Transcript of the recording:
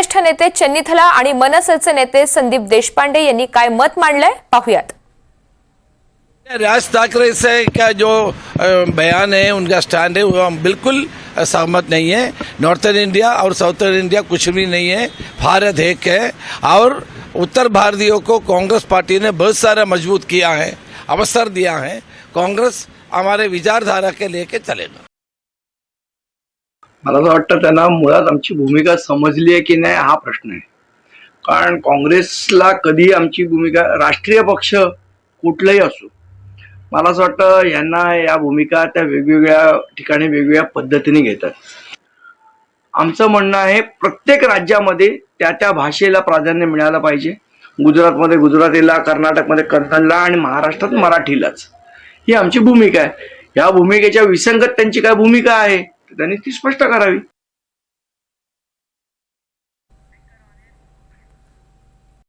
ज्येष्ठ नेते चन्नीथला आणि मनसेचे नेते संदीप देशपांडे यांनी काय मत मांडलंय पाहूयात। राज ठाकरे से का जो बयान है, उनका स्टैंड है, वो हम बिल्कुल सहमत नहीं है। नॉर्थर्न इंडिया और साउथर्न इंडिया कुछ भी नहीं है, भारत एक है। और उत्तर भारतीयों को कांग्रेस पार्टी ने बहुत सारा मजबूत किया है, अवसर दिया है। कांग्रेस हमारे विचारधारा के लेके चलेगा। मला असं वाटतं त्यांना मुळात आमची भूमिका समजली आहे की नाही हा प्रश्न आहे। कारण काँग्रेसला कधी आमची भूमिका, राष्ट्रीय पक्ष कुठलाही असो, मला असं वाटतं यांना या भूमिका त्या वेगवेगळ्या ठिकाणी वेगवेगळ्या पद्धतीने घेतात। आमचं म्हणणं आहे प्रत्येक राज्यामध्ये त्या त्या भाषेला प्राधान्य मिळालं पाहिजे। गुजरातमध्ये गुजरातीला, कर्नाटकमध्ये कन्नडला आणि महाराष्ट्रात मराठीलाच, ही आमची भूमिका आहे। या भूमिकेच्या विसंगत त्यांची काय भूमिका आहे त्यांनी ती स्पष्ट करावी।